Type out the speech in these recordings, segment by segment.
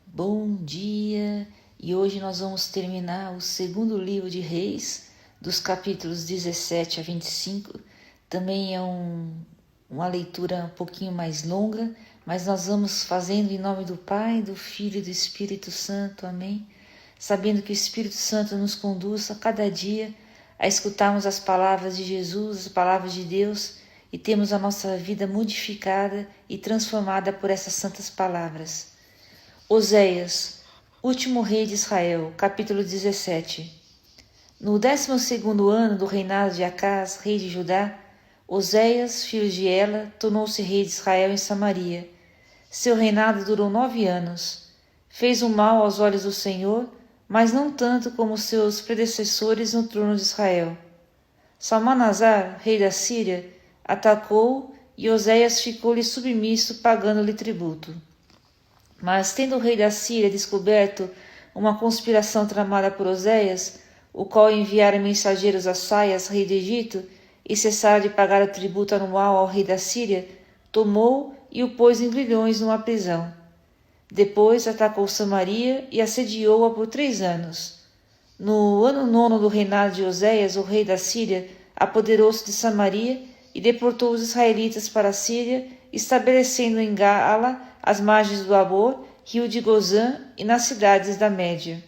Bom dia! E hoje nós vamos terminar o segundo livro de Reis, dos capítulos 17 a 25. Também é uma leitura um pouquinho mais longa, mas nós vamos fazendo em nome do Pai, do Filho e do Espírito Santo. Amém? Sabendo que o Espírito Santo nos conduz a cada dia a escutarmos as palavras de Jesus, as palavras de Deus, e temos a nossa vida modificada e transformada por essas santas palavras. Oséias, último rei de Israel, capítulo 17. No 12º ano do reinado de Acás, rei de Judá, Oséias, filho de Ela, tornou-se rei de Israel em Samaria. Seu reinado durou 9 anos. Fez o mal aos olhos do Senhor, mas não tanto como seus predecessores no trono de Israel. Salmanasar, rei da Síria, atacou e Oséias ficou-lhe submisso, pagando-lhe tributo. Mas, tendo o rei da Síria descoberto uma conspiração tramada por Oséias, o qual enviara mensageiros a Saias, rei do Egito, e cessara de pagar o tributo anual ao rei da Síria, tomou e o pôs em grilhões numa prisão. Depois atacou Samaria e assediou-a por 3 anos. No ano 9º do reinado de Oséias, o rei da Síria apoderou-se de Samaria e deportou os israelitas para a Síria, estabelecendo em Gala, às margens do Abor, rio de Gozã, e nas cidades da Média.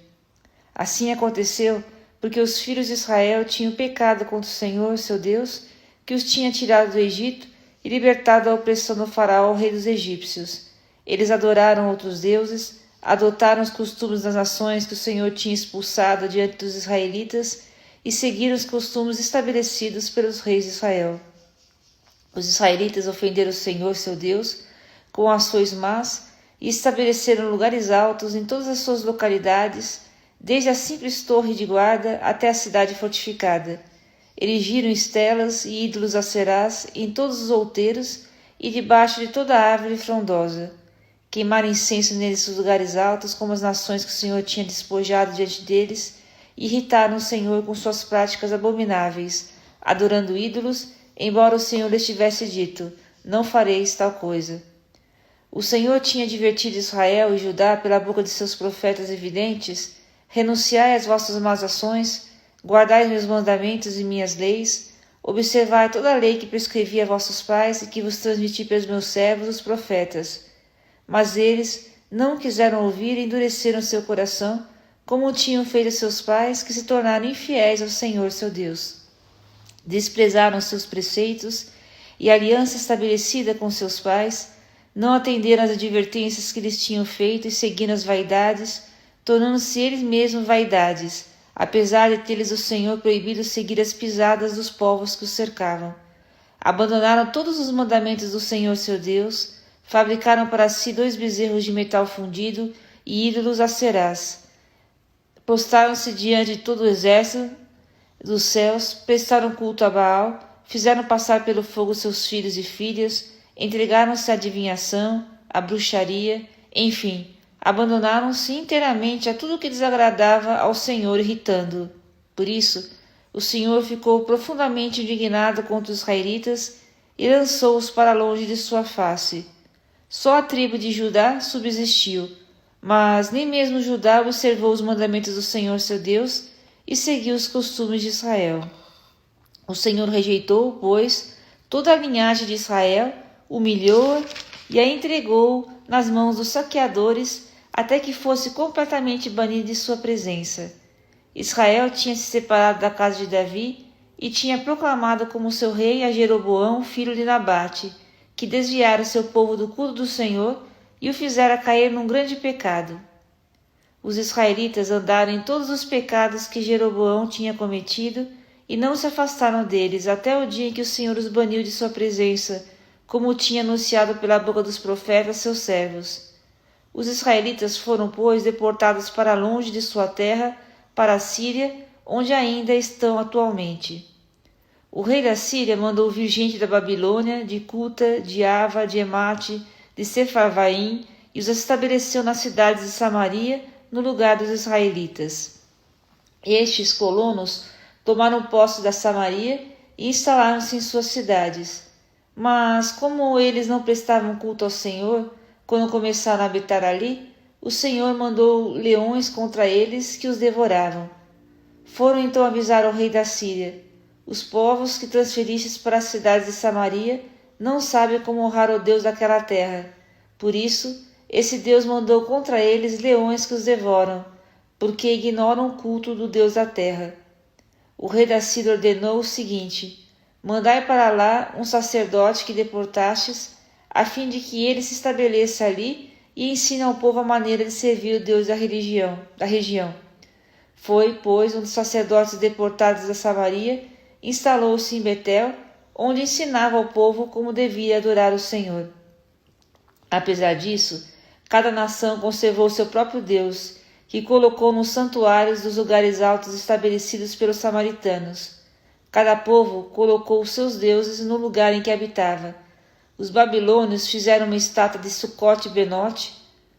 Assim aconteceu porque os filhos de Israel tinham pecado contra o Senhor, seu Deus, que os tinha tirado do Egito e libertado da opressão do faraó, rei dos egípcios. Eles adoraram outros deuses, adotaram os costumes das nações que o Senhor tinha expulsado diante dos israelitas e seguiram os costumes estabelecidos pelos reis de Israel. Os israelitas ofenderam o Senhor, seu Deus, com ações más, e estabeleceram lugares altos em todas as suas localidades, desde a simples torre de guarda até a cidade fortificada. Erigiram estelas e ídolos acerás em todos os outeiros e debaixo de toda árvore frondosa. Queimaram incenso neles os lugares altos, como as nações que o Senhor tinha despojado diante deles, e irritaram o Senhor com suas práticas abomináveis, adorando ídolos, embora o Senhor lhes tivesse dito: não fareis tal coisa. O Senhor tinha advertido Israel e Judá pela boca de seus profetas evidentes: renunciai às vossas más ações, guardai meus mandamentos e minhas leis, observai toda a lei que prescrevi a vossos pais e que vos transmiti pelos meus servos, os profetas. Mas eles não quiseram ouvir e endureceram seu coração, como tinham feito seus pais, que se tornaram infiéis ao Senhor, seu Deus. Desprezaram seus preceitos e a aliança estabelecida com seus pais, não atenderam às advertências que lhes tinham feito e seguiram as vaidades, tornando-se eles mesmos vaidades, apesar de ter-lhes o Senhor proibido seguir as pisadas dos povos que os cercavam. Abandonaram todos os mandamentos do Senhor, seu Deus, fabricaram para si 2 bezerros de metal fundido e ídolos acerás. Postaram-se diante de todo o exército dos céus, prestaram culto a Baal, fizeram passar pelo fogo seus filhos e filhas, entregaram-se à adivinhação, à bruxaria, enfim, abandonaram-se inteiramente a tudo que desagradava ao Senhor, irritando-o. Por isso, o Senhor ficou profundamente indignado contra os israelitas e lançou-os para longe de sua face. Só a tribo de Judá subsistiu, mas nem mesmo Judá observou os mandamentos do Senhor, seu Deus, e seguiu os costumes de Israel. O Senhor rejeitou, pois, toda a linhagem de Israel, humilhou-a e a entregou nas mãos dos saqueadores até que fosse completamente banido de sua presença. Israel tinha se separado da casa de Davi e tinha proclamado como seu rei a Jeroboão, filho de Nabate, que desviara seu povo do culto do Senhor e o fizera cair num grande pecado. Os israelitas andaram em todos os pecados que Jeroboão tinha cometido e não se afastaram deles até o dia em que o Senhor os baniu de sua presença, como tinha anunciado pela boca dos profetas seus servos. Os israelitas foram, pois, deportados para longe de sua terra, para a Síria, onde ainda estão atualmente. O rei da Síria mandou vir gente da Babilônia, de Cuta, de Ava, de Emate, de Sefarvaim, e os estabeleceu nas cidades de Samaria, no lugar dos israelitas. Estes colonos tomaram posse da Samaria e instalaram-se em suas cidades. Mas, como eles não prestavam culto ao Senhor, quando começaram a habitar ali, o Senhor mandou leões contra eles que os devoravam. Foram então avisar ao rei da Síria: os povos que transferistes para as cidades de Samaria não sabem como honrar o Deus daquela terra. Por isso, esse Deus mandou contra eles leões que os devoram, porque ignoram o culto do Deus da terra. O rei da Síria ordenou o seguinte: mandai para lá um sacerdote que deportastes, a fim de que ele se estabeleça ali e ensine ao povo a maneira de servir o Deus da região. Foi, pois, um dos sacerdotes deportados da Samaria, instalou-se em Betel, onde ensinava ao povo como devia adorar o Senhor. Apesar disso, cada nação conservou seu próprio Deus, que colocou nos santuários dos lugares altos estabelecidos pelos samaritanos. Cada povo colocou os seus deuses no lugar em que habitava. Os babilônios fizeram uma estátua de Sucote e Benote,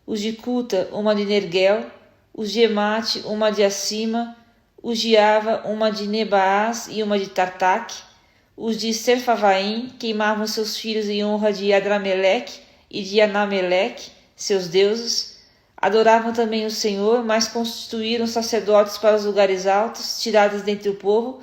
os de Cuta uma de Nerguel, os de Emate uma de Acima, os de Ava uma de Nebaás e uma de Tartaque, os de Serfavaim queimavam seus filhos em honra de Adrameleque e de Anameleque, seus deuses. Adoravam também o Senhor, mas constituíram sacerdotes para os lugares altos, tirados dentre o povo,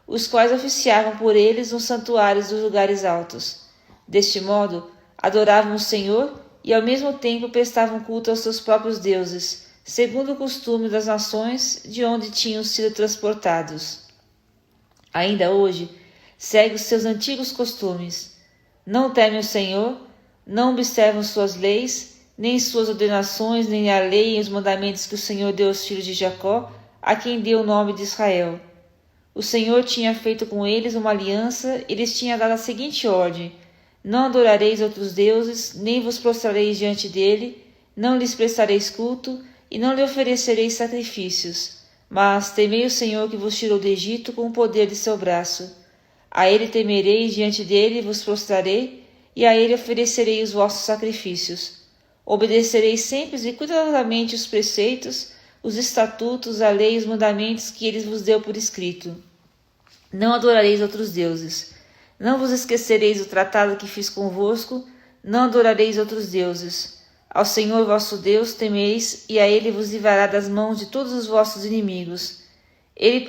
os quais oficiavam por eles nos santuários dos lugares altos. Deste modo, adoravam o Senhor e ao mesmo tempo prestavam culto aos seus próprios deuses, segundo o costume das nações de onde tinham sido transportados. Ainda hoje, segue os seus antigos costumes. Não temem o Senhor, não observam suas leis, nem suas ordenações, nem a lei e os mandamentos que o Senhor deu aos filhos de Jacó, a quem deu o nome de Israel. O Senhor tinha feito com eles uma aliança e lhes tinha dado a seguinte ordem: não adorareis outros deuses, nem vos prostrareis diante dele, não lhes prestareis culto e não lhe oferecereis sacrifícios. Mas temei o Senhor que vos tirou do Egito com o poder de seu braço. A ele temereis, diante dele vos prostrarei, e a ele oferecerei os vossos sacrifícios. Obedecereis sempre e cuidadosamente os preceitos, os estatutos, a lei e os mandamentos que ele vos deu por escrito. Não adorareis outros deuses. Não vos esquecereis do tratado que fiz convosco, não adorareis outros deuses. Ao Senhor vosso Deus temeis, e a ele vos livrará das mãos de todos os vossos inimigos. Eles,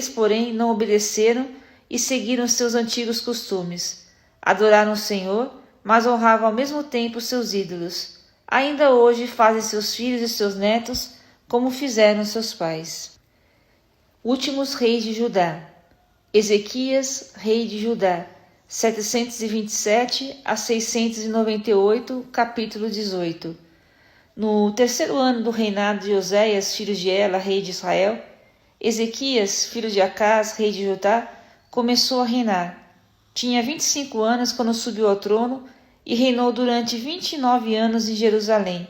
porém, não obedeceram e seguiram seus antigos costumes. Adoraram o Senhor, mas honravam ao mesmo tempo seus ídolos. Ainda hoje fazem seus filhos e seus netos como fizeram seus pais. Últimos reis de Judá. Ezequias, rei de Judá, 727 a 698, capítulo 18. No terceiro ano do reinado de Oséias, filho de Ela, rei de Israel, Ezequias, filho de Acás, rei de Judá, começou a reinar. Tinha 25 anos quando subiu ao trono e reinou durante 29 anos em Jerusalém.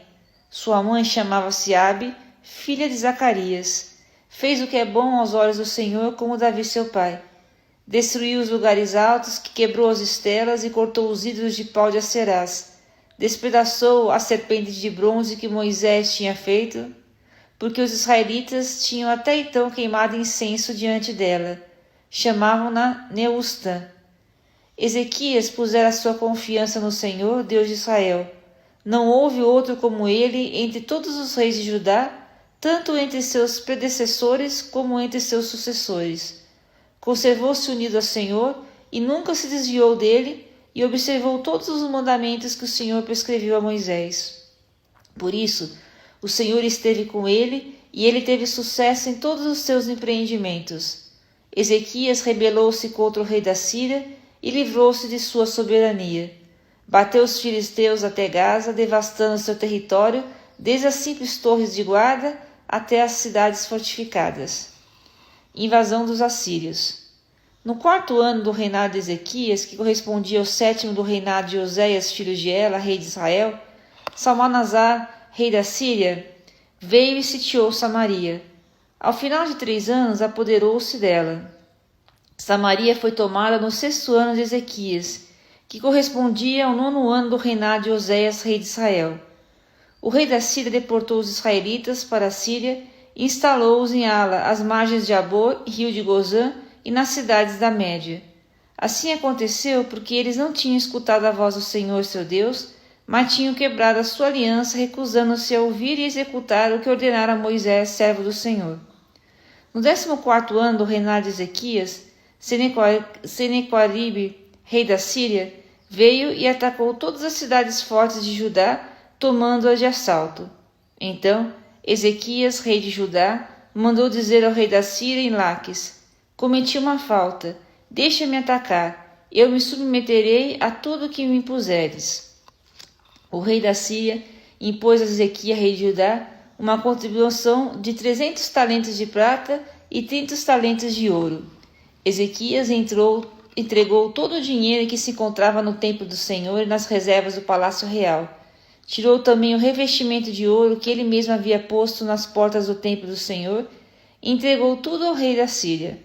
Sua mãe chamava-se Abi, filha de Zacarias. Fez o que é bom aos olhos do Senhor, como Davi seu pai. Destruiu os lugares altos, que quebrou as estelas e cortou os ídolos de pau de Acerás. Despedaçou a serpente de bronze que Moisés tinha feito, porque os israelitas tinham até então queimado incenso diante dela. Chamavam-na Neustã. Ezequias pusera sua confiança no Senhor, Deus de Israel. Não houve outro como ele entre todos os reis de Judá, tanto entre seus predecessores como entre seus sucessores. Conservou-se unido ao Senhor e nunca se desviou dele, e observou todos os mandamentos que o Senhor prescreveu a Moisés. Por isso, o Senhor esteve com ele, e ele teve sucesso em todos os seus empreendimentos. Ezequias rebelou-se contra o rei da Síria e livrou-se de sua soberania. Bateu os filisteus até Gaza, devastando seu território, desde as simples torres de guarda até as cidades fortificadas. Invasão dos assírios. No 4º ano do reinado de Ezequias, que correspondia ao 7º do reinado de Oséias, filho de Ela, rei de Israel, Salmanasar, rei da Síria, veio e sitiou Samaria. Ao final de 3 anos, apoderou-se dela. Samaria foi tomada no 6º ano de Ezequias, que correspondia ao 9º ano do reinado de Oséias, rei de Israel. O rei da Síria deportou os israelitas para a Síria e instalou-os em Ala, às margens de Abor, rio de Gozã, e nas cidades da Média. Assim aconteceu porque eles não tinham escutado a voz do Senhor seu Deus, mas tinham quebrado a sua aliança, recusando-se a ouvir e executar o que ordenara Moisés, servo do Senhor. No 14º ano do reinado de Ezequias, Senequaribe, rei da Síria, veio e atacou todas as cidades fortes de Judá, tomando-as de assalto. Então, Ezequias, rei de Judá, mandou dizer ao rei da Síria em Laques: cometi uma falta, deixa-me atacar, eu me submeterei a tudo o que me impuseres. O rei da Síria impôs a Ezequias, rei de Judá, uma contribuição de 300 talentos de prata e 30 talentos de ouro. Ezequias entregou todo o dinheiro que se encontrava no templo do Senhor e nas reservas do palácio real. Tirou também o revestimento de ouro que ele mesmo havia posto nas portas do templo do Senhor e entregou tudo ao rei da Síria.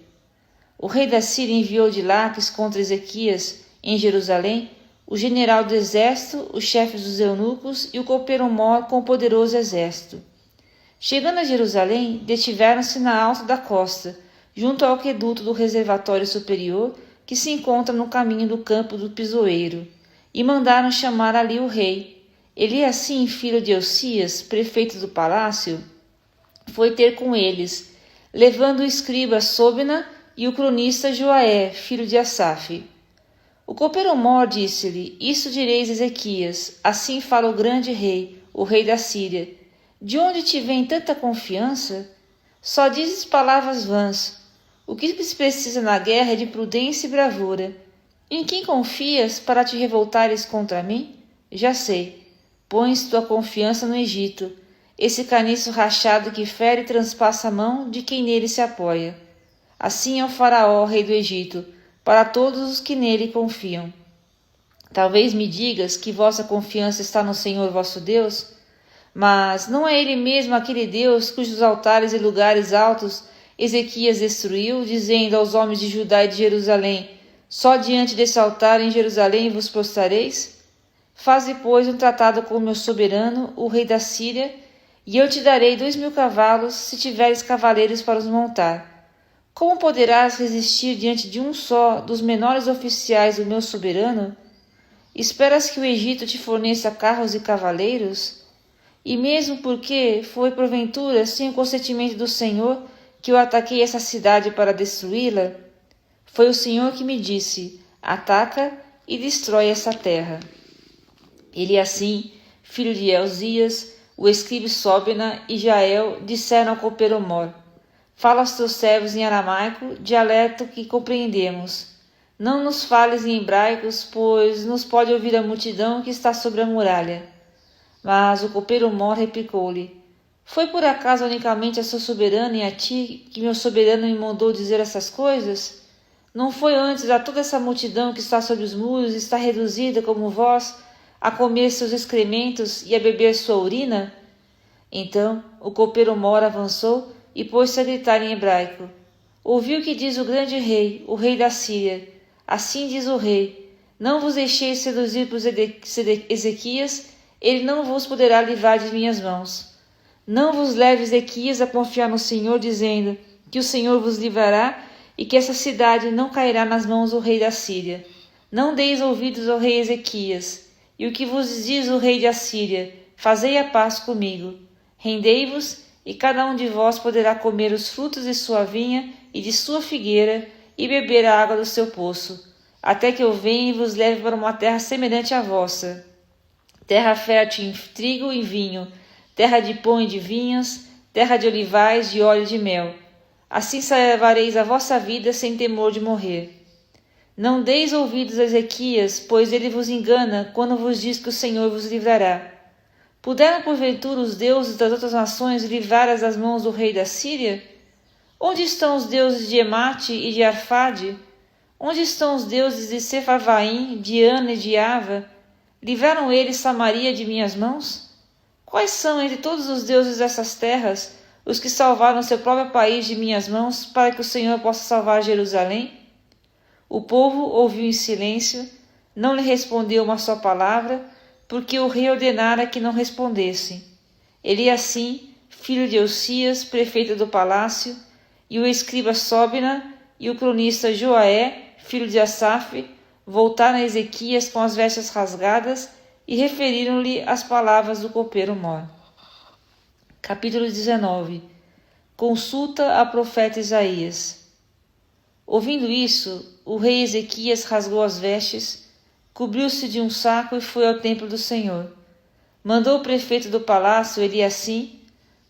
O rei da Síria enviou de Laques contra Ezequias, em Jerusalém, o general do exército, os chefes dos eunucos e o copeiro-mor com o poderoso exército. Chegando a Jerusalém, detiveram-se na alta da costa, junto ao aqueduto do reservatório superior, que se encontra no caminho do campo do pisoeiro, e mandaram chamar ali o rei. Eliacim, filho de Elcias, prefeito do palácio, foi ter com eles, levando o escriba Sobna e o cronista Joaé, filho de Asaf. O copeiro-mor disse-lhe: Isso direis, Ezequias, assim fala o grande rei, o rei da Síria. De onde te vem tanta confiança? Só dizes palavras vãs. O que se precisa na guerra é de prudência e bravura. Em quem confias para te revoltares contra mim? Já sei. Pões tua confiança no Egito, esse caniço rachado que fere e transpassa a mão de quem nele se apoia. Assim é o faraó, rei do Egito, para todos os que nele confiam. Talvez me digas que vossa confiança está no Senhor vosso Deus, mas não é ele mesmo aquele Deus cujos altares e lugares altos Ezequias destruiu, dizendo aos homens de Judá e de Jerusalém: só diante desse altar em Jerusalém vos prostrareis? Faze, pois, um tratado com o meu soberano, o rei da Síria, e eu te darei 2.000 cavalos, se tiveres cavaleiros para os montar. Como poderás resistir diante de um só dos menores oficiais do meu soberano? Esperas que o Egito te forneça carros e cavaleiros? E mesmo porque foi porventura sem o consentimento do Senhor que eu ataquei essa cidade para destruí-la? Foi o Senhor que me disse: ataca e destrói essa terra. Eliacim, filho de Elzias, o escriba Sobna e Jael disseram ao copeiro-mor: fala aos teus servos em aramaico, dialeto que compreendemos. Não nos fales em hebraicos, pois nos pode ouvir a multidão que está sobre a muralha. Mas o copeiro-mor replicou-lhe: foi por acaso unicamente a seu soberano e a ti que meu soberano me mandou dizer essas coisas? Não foi antes a toda essa multidão que está sobre os muros e está reduzida como vós a comer seus excrementos e a beber sua urina? Então o copeiro-mor avançou e pôs-se a gritar em hebraico: ouvi o que diz o grande rei, o rei da Síria. Assim diz o rei: não vos deixeis seduzir por Ezequias, ele não vos poderá livrar de minhas mãos. Não vos leve Ezequias a confiar no Senhor, dizendo que o Senhor vos livrará e que essa cidade não cairá nas mãos do rei da Síria. Não deis ouvidos ao rei Ezequias. E o que vos diz o rei de Assíria? Fazei a paz comigo. Rendei-vos, e cada um de vós poderá comer os frutos de sua vinha e de sua figueira, e beber a água do seu poço, até que eu venha e vos leve para uma terra semelhante à vossa, terra fértil em trigo e vinho, terra de pão e de vinhas, terra de olivais, de óleo e de mel. Assim salvareis a vossa vida sem temor de morrer. Não deis ouvidos a Ezequias, pois ele vos engana quando vos diz que o Senhor vos livrará. Puderam porventura os deuses das outras nações livrar-as das mãos do rei da Síria? Onde estão os deuses de Emate e de Arfade? Onde estão os deuses de Sefarvaim, de Ana e de Ava? Livraram eles Samaria de minhas mãos? Quais são entre todos os deuses dessas terras os que salvaram seu próprio país de minhas mãos, para que o Senhor possa salvar Jerusalém? O povo ouviu em silêncio, não lhe respondeu uma só palavra, porque o rei ordenara que não respondesse. Eliacim, filho de Elcias, prefeito do palácio, e o escriba Sobna e o cronista Joaé, filho de Asaf, voltaram a Ezequias com as vestes rasgadas e referiram-lhe as palavras do copeiro Mor. Capítulo 19. Consulta a profeta Isaías. Ouvindo isso, o rei Ezequias rasgou as vestes, cobriu-se de um saco e foi ao templo do Senhor. Mandou o prefeito do palácio, Eliacim,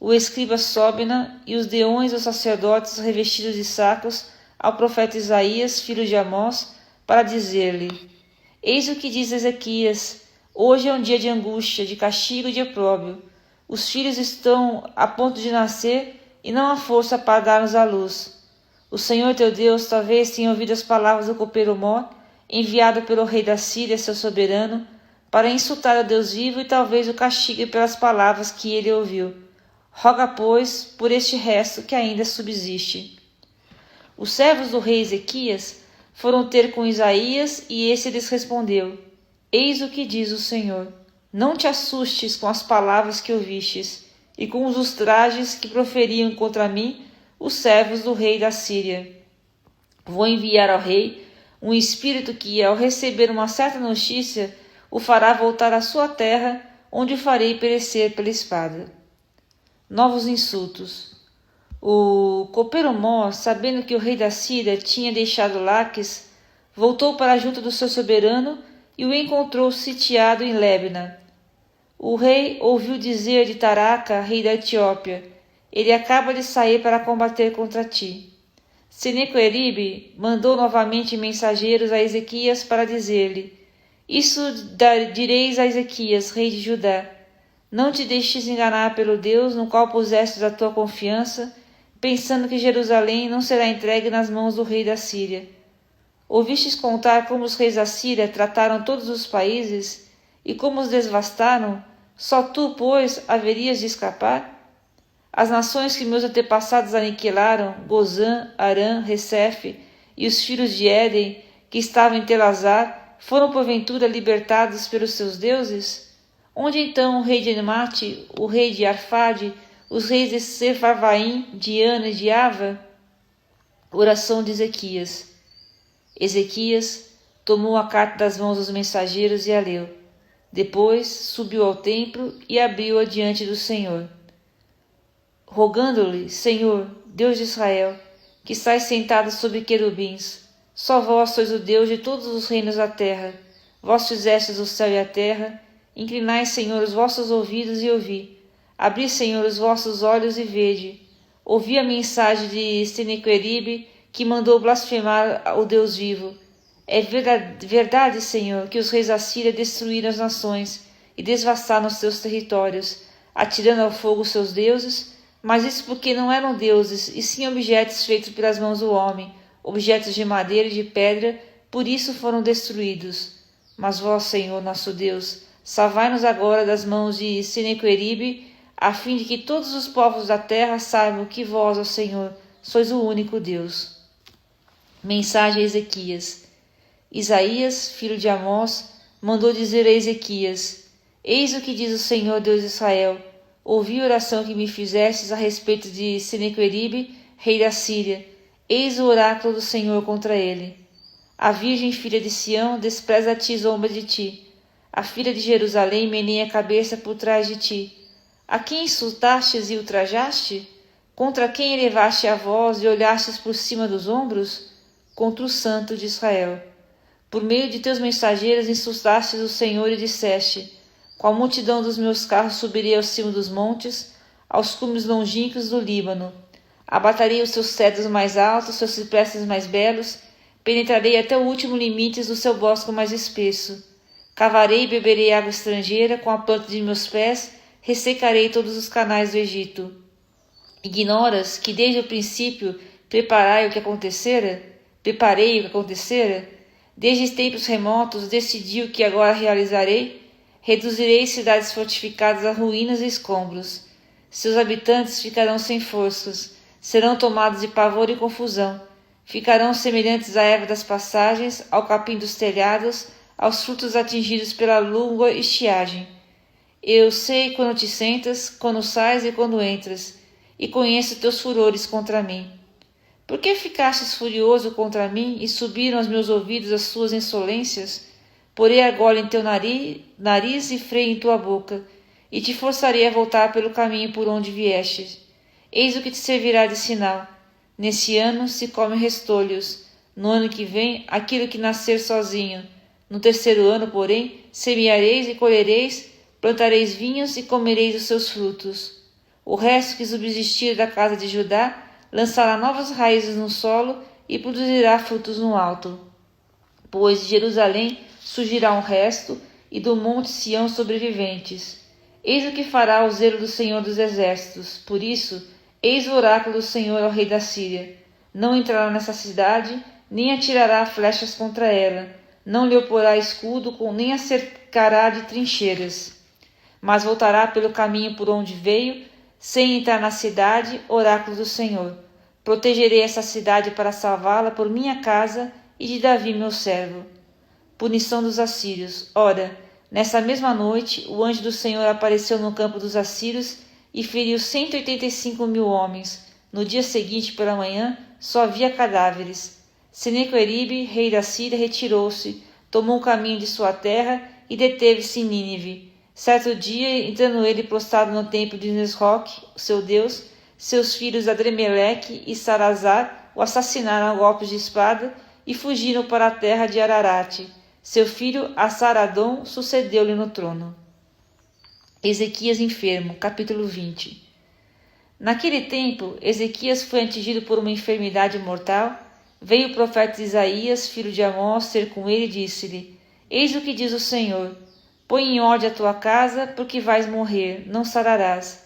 o escriba Sóbina e os deões dos sacerdotes revestidos de sacos ao profeta Isaías, filho de Amós, para dizer-lhe: Eis o que diz Ezequias: hoje é um dia de angústia, de castigo e de opróbrio. Os filhos estão a ponto de nascer e não há força para dar-nos à luz. O Senhor teu Deus talvez tenha ouvido as palavras do copeiro Mor, enviado pelo rei da Síria, seu soberano, para insultar o Deus vivo, e talvez o castigue pelas palavras que ele ouviu. Roga, pois, por este resto que ainda subsiste. Os servos do rei Ezequias foram ter com Isaías, e esse lhes respondeu: Eis o que diz o Senhor: não te assustes com as palavras que ouvistes, e com os ultrajes que proferiam contra mim os servos do rei da Síria. Vou enviar ao rei um espírito que, ao receber uma certa notícia, o fará voltar à sua terra, onde o farei perecer pela espada. Novos insultos. O copeiro Mor, sabendo que o rei da Síria tinha deixado Laques, voltou para junto do seu soberano e o encontrou sitiado em Lébna. O rei ouviu dizer de Taraca, rei da Etiópia: ele acaba de sair para combater contra ti. Senequeribe mandou novamente mensageiros a Ezequias para dizer-lhe: isso direis a Ezequias, rei de Judá: não te deixes enganar pelo Deus no qual pusestes a tua confiança, pensando que Jerusalém não será entregue nas mãos do rei da Síria. Ouvistes contar como os reis da Síria trataram todos os países e como os devastaram? Só tu, pois, haverias de escapar? As nações que meus antepassados aniquilaram, Gozã, Arã, Recefe e os filhos de Éden, que estavam em Telazar, foram porventura libertados pelos seus deuses? Onde então o rei de Emate, o rei de Arfade, os reis de Sefarvaim, de Ana e de Ava? Oração de Ezequias. Ezequias tomou a carta das mãos dos mensageiros e a leu. Depois subiu ao templo e abriu-a diante do Senhor, rogando-lhe: Senhor, Deus de Israel, que estais sentado sobre querubins, só vós sois o Deus de todos os reinos da terra. Vós fizestes o céu e a terra. Inclinai, Senhor, os vossos ouvidos e ouvi. Abri, Senhor, os vossos olhos e vede. Ouvi a mensagem de Senequeribe, que mandou blasfemar o Deus vivo. É verdade, Senhor, que os reis da Síria destruíram as nações e devastaram os seus territórios, atirando ao fogo os seus deuses, mas isso porque não eram deuses, e sim objetos feitos pelas mãos do homem, objetos de madeira e de pedra, por isso foram destruídos. Mas vós, Senhor, nosso Deus, salvai-nos agora das mãos de Senequeribe, a fim de que todos os povos da terra saibam que vós, ó Senhor, sois o único Deus. Mensagem a Ezequias. Isaías, filho de Amós, mandou dizer a Ezequias: Eis o que diz o Senhor Deus de Israel: ouvi a oração que me fizestes a respeito de Senequeribe, rei da Síria. Eis o oráculo do Senhor contra ele. A virgem filha de Sião despreza-te e zomba de ti. A filha de Jerusalém meneia a cabeça por trás de ti. A quem insultastes e ultrajaste? Contra quem elevaste a voz e olhastes por cima dos ombros? Contra o Santo de Israel. Por meio de teus mensageiros insultastes o Senhor e disseste: com a multidão dos meus carros subirei ao cimo dos montes, aos cumes longínquos do Líbano. Abatarei os seus cedros mais altos, seus ciprestes mais belos, penetrarei até o último limite do seu bosque mais espesso. Cavarei e beberei água estrangeira, com a planta de meus pés ressecarei todos os canais do Egito. Ignoras que desde o princípio preparei o que acontecera? Desde tempos remotos decidi o que agora realizarei. Reduzirei cidades fortificadas a ruínas e escombros. Seus habitantes ficarão sem forças, serão tomados de pavor e confusão. Ficarão semelhantes à erva das passagens, ao capim dos telhados, aos frutos atingidos pela longa estiagem. Eu sei quando te sentas, quando sais e quando entras, e conheço teus furores contra mim. Por que ficastes furioso contra mim e subiram aos meus ouvidos as suas insolências? porei argola em teu nariz e freio em tua boca, e te forçarei a voltar pelo caminho por onde viestes. Eis o que te servirá de sinal. Nesse ano se come restolhos, no ano que vem aquilo que nascer sozinho. No terceiro ano, porém, semeareis e colhereis, plantareis vinhos e comereis os seus frutos. O resto que subsistir da casa de Judá lançará novas raízes no solo e produzirá frutos no alto. Pois de Jerusalém surgirá um resto, e do monte Sião sobreviventes. Eis o que fará o zelo do Senhor dos Exércitos. Por isso, eis o oráculo do Senhor ao rei da Síria. Não entrará nessa cidade, nem atirará flechas contra ela. Não lhe oporá escudo, nem a cercará de trincheiras. Mas voltará pelo caminho por onde veio, sem entrar na cidade, oráculo do Senhor. Protegerei essa cidade para salvá-la por minha casa e de Davi meu servo. Punição dos assírios. Ora, nessa mesma noite, o anjo do Senhor apareceu no campo dos assírios e feriu 185.000 homens. No dia seguinte, pela manhã, só havia cadáveres. Senequeribe, rei da Síria, retirou-se, tomou o caminho de sua terra e deteve-se em Nínive. Certo dia, entrando ele prostrado no templo de Nisroque, seu deus, seus filhos Adremeleque e Sarazar o assassinaram a golpes de espada e fugiram para a terra de Ararate. Seu filho Assaradom sucedeu-lhe no trono. Ezequias enfermo, capítulo 20. Naquele tempo, Ezequias foi atingido por uma enfermidade mortal. Veio o profeta Isaías, filho de Amós, ter com ele e disse-lhe: Eis o que diz o Senhor: Põe em ordem a tua casa, porque vais morrer, não sararás.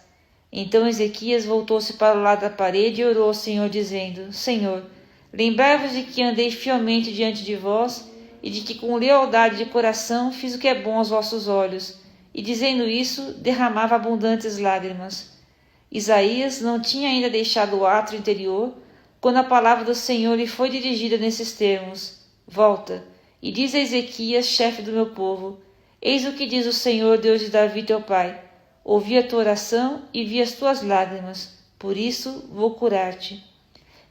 Então Ezequias voltou-se para o lado da parede e orou ao Senhor, dizendo: Senhor, lembrai-vos de que andei fielmente diante de vós, e de que com lealdade de coração fiz o que é bom aos vossos olhos. E dizendo isso, derramava abundantes lágrimas. Isaías não tinha ainda deixado o átrio interior, quando a palavra do Senhor lhe foi dirigida nesses termos: Volta, e diz a Ezequias, chefe do meu povo: Eis o que diz o Senhor, Deus de Davi teu pai: Ouvi a tua oração e vi as tuas lágrimas, por isso vou curar-te.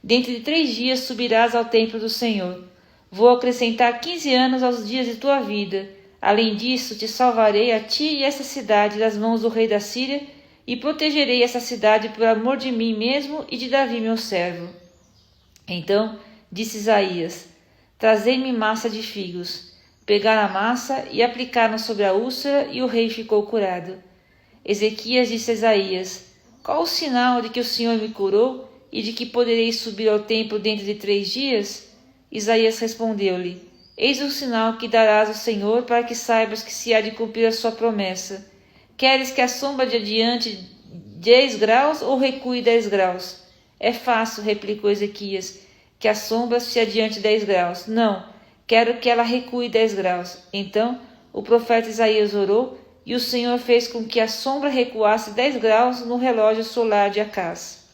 Dentro de 3 dias subirás ao templo do Senhor. Vou acrescentar 15 anos aos dias de tua vida. Além disso, te salvarei a ti e essa cidade das mãos do rei da Síria, e protegerei essa cidade por amor de mim mesmo e de Davi meu servo. Então disse Isaías: Trazei-me massa de figos. Pegaram a massa e aplicaram sobre a úlcera, e o rei ficou curado. Ezequias disse a Isaías: Qual o sinal de que o Senhor me curou e de que poderei subir ao templo dentro de 3 dias? Isaías respondeu-lhe: Eis o sinal que darás ao Senhor, para que saibas que se há de cumprir a sua promessa. Queres que a sombra de adiante 10 graus ou recue 10 graus? É fácil, replicou Ezequias, que a sombra se adiante 10 graus. Não, quero que ela recue 10 graus. Então o profeta Isaías orou, e o Senhor fez com que a sombra recuasse 10 graus no relógio solar de Acaz.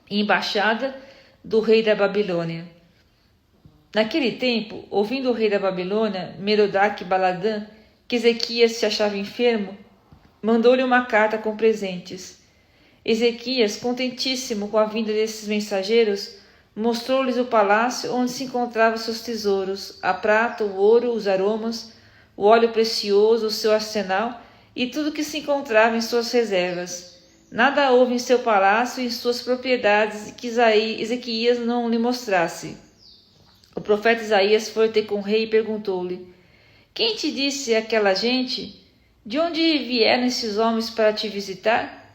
Embaixada do rei da Babilônia. Naquele tempo, ouvindo o rei da Babilônia, Merodach-Baladã, que Ezequias se achava enfermo, mandou-lhe uma carta com presentes. Ezequias, contentíssimo com a vinda desses mensageiros, mostrou-lhes o palácio onde se encontravam seus tesouros, a prata, o ouro, os aromas, o óleo precioso, o seu arsenal e tudo que se encontrava em suas reservas. Nada houve em seu palácio e em suas propriedades que Ezequias não lhe mostrasse. O profeta Isaías foi ter com o rei e perguntou-lhe: Quem te disse aquela gente? De onde vieram esses homens para te visitar?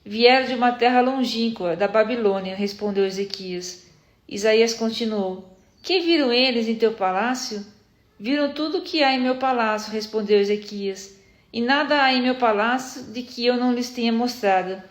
Vieram de uma terra longínqua, da Babilônia, respondeu Ezequias. Isaías continuou: Que viram eles em teu palácio? Viram tudo o que há em meu palácio, respondeu Ezequias, e nada há em meu palácio de que eu não lhes tenha mostrado.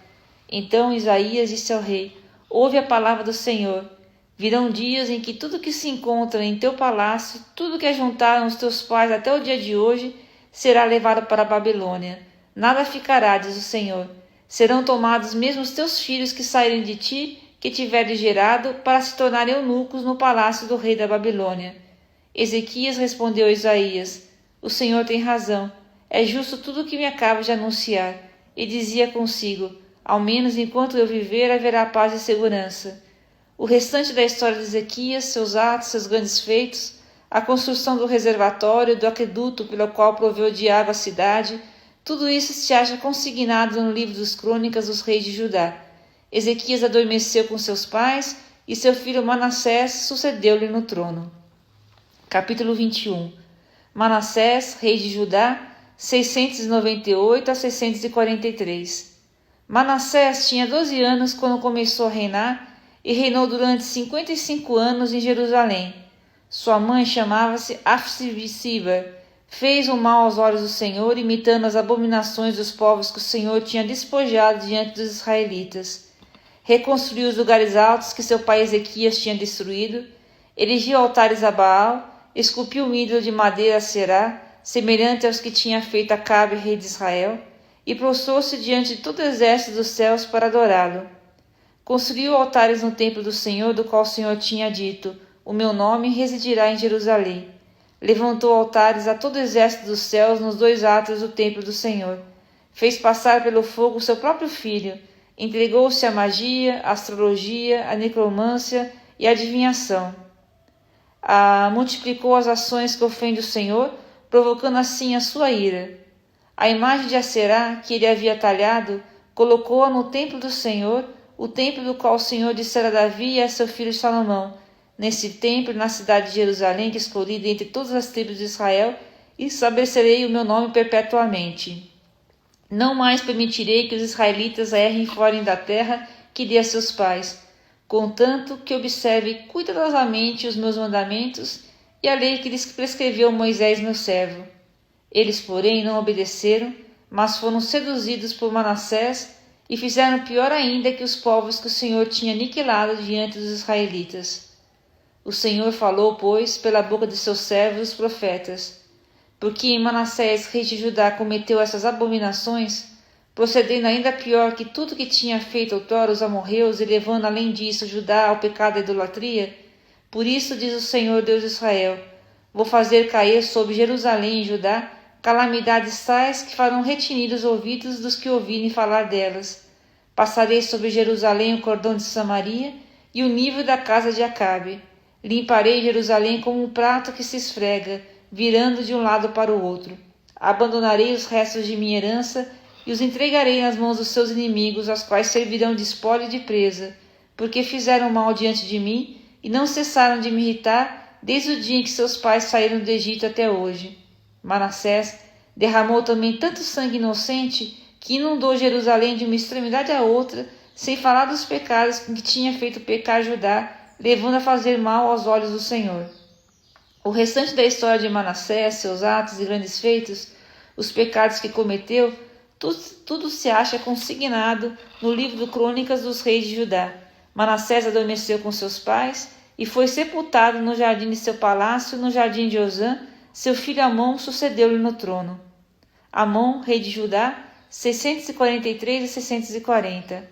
Então Isaías disse ao rei: Ouve a palavra do Senhor. Virão dias em que tudo que se encontra em teu palácio, tudo que ajuntaram os teus pais até o dia de hoje, será levado para a Babilônia. Nada ficará, diz o Senhor. Serão tomados mesmo os teus filhos que saírem de ti, que tiveres gerado, para se tornarem eunucos no palácio do rei da Babilônia. Ezequias respondeu a Isaías: O Senhor tem razão. É justo tudo o que me acaba de anunciar. E dizia consigo: Ao menos enquanto eu viver, haverá paz e segurança. O restante da história de Ezequias, seus atos, seus grandes feitos, a construção do reservatório, do aqueduto pelo qual proveu de água a cidade, tudo isso se acha consignado no livro dos Crônicas dos Reis de Judá. Ezequias adormeceu com seus pais e seu filho Manassés sucedeu-lhe no trono. Capítulo 21. Manassés, rei de Judá, 698 a 643. Manassés tinha 12 anos quando começou a reinar e reinou durante 55 anos em Jerusalém. Sua mãe chamava-se Afsiba. Fez o mal aos olhos do Senhor, imitando as abominações dos povos que o Senhor tinha despojado diante dos israelitas. Reconstruiu os lugares altos que seu pai Ezequias tinha destruído, erigiu altares a Baal, esculpiu um ídolo de madeira a Será, semelhante aos que tinha feito Acabe, rei de Israel, e prostrou-se diante de todo o exército dos céus para adorá-lo. Construiu altares no templo do Senhor, do qual o Senhor tinha dito: o meu nome residirá em Jerusalém. Levantou altares a todo o exército dos céus nos 2 átrios do templo do Senhor. Fez passar pelo fogo seu próprio filho. Entregou-se à magia, à astrologia, à necromância e à adivinhação. Multiplicou as ações que ofendem o Senhor, provocando assim a sua ira. A imagem de Aserá, que ele havia talhado, colocou-a no templo do Senhor, o templo do qual o Senhor dissera a Davi e a seu filho Salomão: nesse templo, na cidade de Jerusalém, que escolhi dentre todas as tribos de Israel, estabelecerei o meu nome perpetuamente. Não mais permitirei que os israelitas errem fora da terra que dei a seus pais, contanto que observe cuidadosamente os meus mandamentos e a lei que lhes prescreveu Moisés, meu servo. Eles, porém, não obedeceram, mas foram seduzidos por Manassés e fizeram pior ainda que os povos que o Senhor tinha aniquilado diante dos israelitas. O Senhor falou, pois, pela boca de seus servos, os profetas: porque Manassés, rei de Judá, cometeu essas abominações, procedendo ainda pior que tudo que tinha feito outrora os amorreus e levando além disso Judá ao pecado da idolatria, por isso diz o Senhor Deus de Israel: vou fazer cair sobre Jerusalém e Judá calamidades tais que farão retinir os ouvidos dos que ouvirem falar delas. Passarei sobre Jerusalém o cordão de Samaria e o nível da casa de Acabe. Limparei Jerusalém como um prato que se esfrega, virando de um lado para o outro. Abandonarei os restos de minha herança e os entregarei nas mãos dos seus inimigos, aos quais servirão de espólio e de presa, porque fizeram mal diante de mim e não cessaram de me irritar desde o dia em que seus pais saíram do Egito até hoje. Manassés derramou também tanto sangue inocente que inundou Jerusalém de uma extremidade à outra, sem falar dos pecados com que tinha feito pecar Judá, levando a fazer mal aos olhos do Senhor. O restante da história de Manassés, seus atos e grandes feitos, os pecados que cometeu, tudo se acha consignado no livro de Crônicas dos Reis de Judá. Manassés adormeceu com seus pais e foi sepultado no jardim de seu palácio, no jardim de Osã. Seu filho Amon sucedeu-lhe no trono. Amon, rei de Judá, 643 a 640.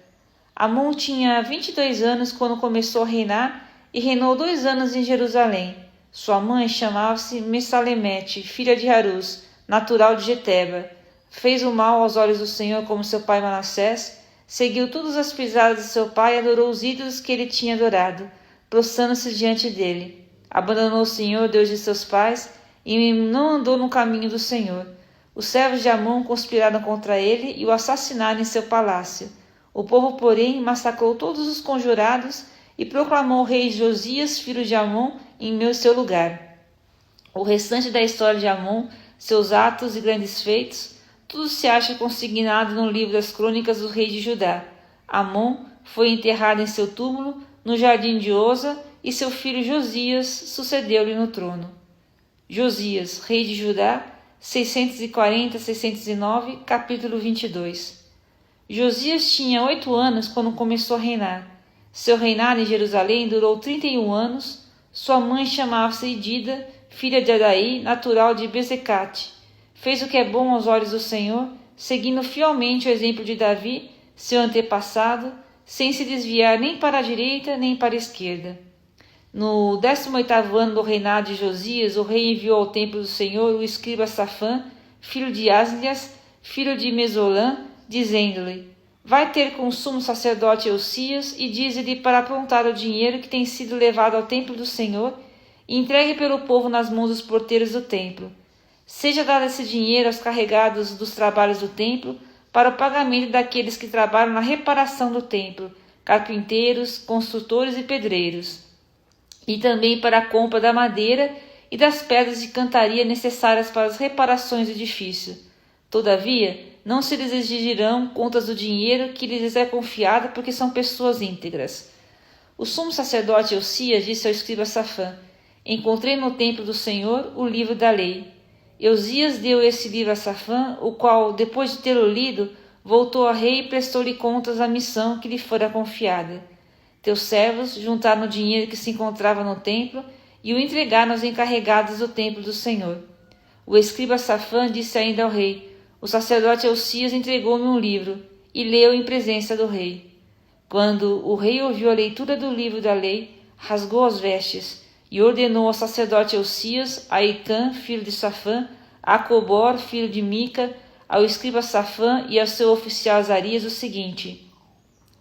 Amon tinha 22 anos quando começou a reinar e reinou 2 anos em Jerusalém. Sua mãe chamava-se Messalemete, filha de Harus, natural de Geteba. Fez o mal aos olhos do Senhor como seu pai Manassés, seguiu todas as pisadas de seu pai e adorou os ídolos que ele tinha adorado, prostrando-se diante dele. Abandonou o Senhor, Deus de seus pais, e não andou no caminho do Senhor. Os servos de Amon conspiraram contra ele e o assassinaram em seu palácio. O povo, porém, massacrou todos os conjurados e proclamou o rei Josias, filho de Amon, em seu lugar. O restante da história de Amon, seus atos e grandes feitos, tudo se acha consignado no livro das Crônicas do rei de Judá. Amon foi enterrado em seu túmulo, no jardim de Oza, e seu filho Josias sucedeu-lhe no trono. Josias, rei de Judá, 640 a 609, capítulo 22. Josias tinha 8 anos quando começou a reinar. Seu reinado em Jerusalém durou 31 anos. Sua mãe chamava-se Idida, filha de Adaí, natural de Bezecate. Fez o que é bom aos olhos do Senhor, seguindo fielmente o exemplo de Davi, seu antepassado, sem se desviar nem para a direita nem para a esquerda. No 18º ano do reinado de Josias, o rei enviou ao templo do Senhor o escriba Safã, filho de Aslias, filho de Mesolã, dizendo-lhe: vai ter com o sumo sacerdote Eucias e dize-lhe para aprontar o dinheiro que tem sido levado ao templo do Senhor e entregue pelo povo nas mãos dos porteiros do templo. Seja dado esse dinheiro aos carregados dos trabalhos do templo, para o pagamento daqueles que trabalham na reparação do templo, carpinteiros, construtores e pedreiros, e também para a compra da madeira e das pedras de cantaria necessárias para as reparações do edifício. Todavia, não se lhes exigirão contas do dinheiro que lhes é confiado, porque são pessoas íntegras. O sumo sacerdote Eusias disse ao escriba Safã: encontrei no templo do Senhor o livro da lei. Eusias deu esse livro a Safã, o qual, depois de tê-lo lido, voltou ao rei e prestou-lhe contas da missão que lhe fora confiada. Teus servos juntaram o dinheiro que se encontrava no templo e o entregaram aos encarregados do templo do Senhor. O escriba Safã disse ainda ao rei: o sacerdote Eusias entregou-me um livro, e leu em presença do rei. Quando o rei ouviu a leitura do livro da lei, rasgou as vestes, e ordenou ao sacerdote Eusias, a Icã, filho de Safã, a Acobor, filho de Mica, ao escriba Safã e ao seu oficial Azarias o seguinte: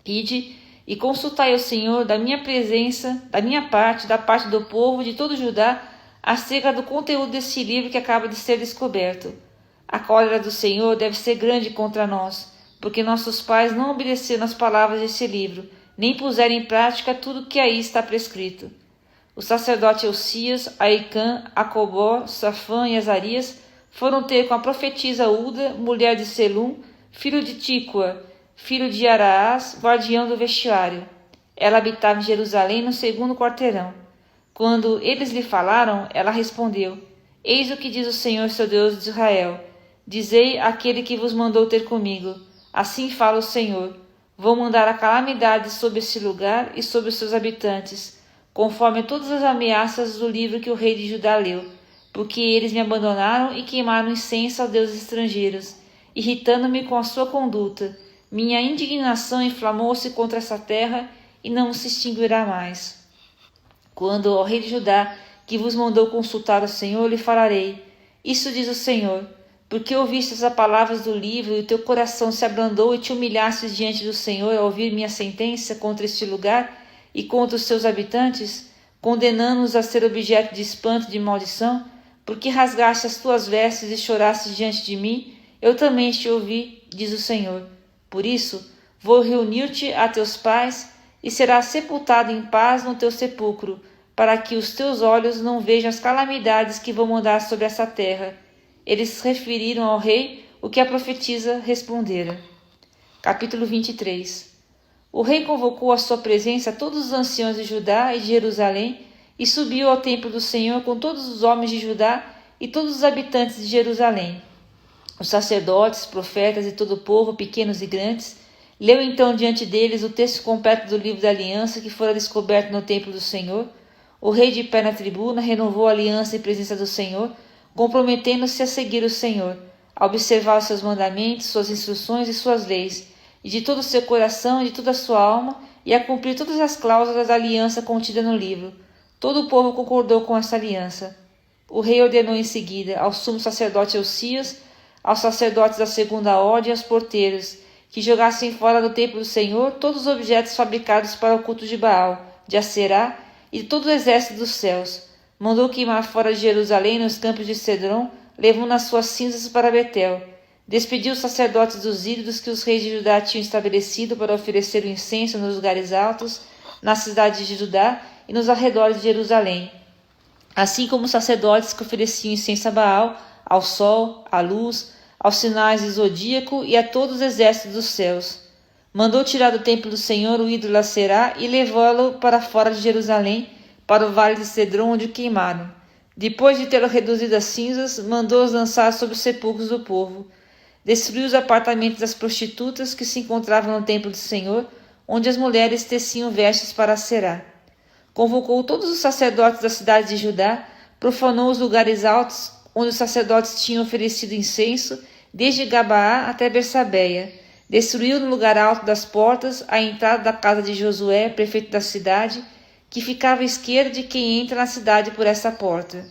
ide e consultai ao Senhor da minha presença, da minha parte, da parte do povo de todo Judá, acerca do conteúdo desse livro que acaba de ser descoberto. A cólera do Senhor deve ser grande contra nós, porque nossos pais não obedeceram às palavras desse livro, nem puseram em prática tudo que aí está prescrito. O sacerdote Eusias, Aicã, Acobor, Safã e Azarias foram ter com a profetisa Uda, mulher de Selum, filho de Tícoa, filho de Araás, guardião do vestiário. Ela habitava em Jerusalém, no segundo quarteirão. Quando eles lhe falaram, ela respondeu: eis o que diz o Senhor, seu Deus de Israel. Dizei àquele que vos mandou ter comigo: assim fala o Senhor, vou mandar a calamidade sobre esse lugar e sobre os seus habitantes, conforme todas as ameaças do livro que o rei de Judá leu, porque eles me abandonaram e queimaram incenso a deuses estrangeiros, irritando-me com a sua conduta. Minha indignação inflamou-se contra essa terra e não se extinguirá mais. Quando ao rei de Judá, que vos mandou consultar o Senhor, lhe falarei: isso diz o Senhor, porque ouvistes as palavras do livro e o teu coração se abrandou e te humilhastes diante do Senhor ao ouvir minha sentença contra este lugar e contra os seus habitantes, condenando-os a ser objeto de espanto e de maldição, porque rasgaste as tuas vestes e choraste diante de mim, eu também te ouvi, diz o Senhor. Por isso, vou reunir-te a teus pais e serás sepultado em paz no teu sepulcro, para que os teus olhos não vejam as calamidades que vou mandar sobre essa terra. Eles referiram ao rei o que a profetisa respondera. Capítulo 23. O rei convocou à sua presença todos os anciãos de Judá e de Jerusalém e subiu ao templo do Senhor com todos os homens de Judá e todos os habitantes de Jerusalém. Os sacerdotes, profetas e todo o povo, pequenos e grandes, leu então diante deles o texto completo do livro da aliança que fora descoberto no templo do Senhor. O rei, de pé na tribuna, renovou a aliança em presença do Senhor, comprometendo-se a seguir o Senhor, a observar os seus mandamentos, suas instruções e suas leis, e de todo o seu coração e de toda a sua alma, e a cumprir todas as cláusulas da aliança contida no livro. Todo o povo concordou com essa aliança. O rei ordenou em seguida ao sumo sacerdote Eusias, aos sacerdotes da segunda ordem e aos porteiros, que jogassem fora do templo do Senhor todos os objetos fabricados para o culto de Baal, de Aserá e de todo o exército dos céus. Mandou queimar fora de Jerusalém, nos campos de Cedron, levando as suas cinzas para Betel. Despediu os sacerdotes dos ídolos que os reis de Judá tinham estabelecido para oferecer o incenso nos lugares altos, nas cidades de Judá e nos arredores de Jerusalém, assim como os sacerdotes que ofereciam incenso a Baal, ao sol, à luz, aos sinais de zodíaco e a todos os exércitos dos céus. Mandou tirar do templo do Senhor o ídolo Aserá e levá-lo para fora de Jerusalém, para o vale de Cedron, onde o queimaram. Depois de tê-lo reduzido a cinzas, mandou-os lançar sobre os sepulcros do povo. Destruiu os apartamentos das prostitutas que se encontravam no templo do Senhor, onde as mulheres teciam vestes para Aserá. Convocou todos os sacerdotes da cidade de Judá, profanou os lugares altos, onde os sacerdotes tinham oferecido incenso, desde Gabaá até Bersabeia. Destruiu no lugar alto das portas a entrada da casa de Josué, prefeito da cidade, que ficava à esquerda de quem entra na cidade por essa porta.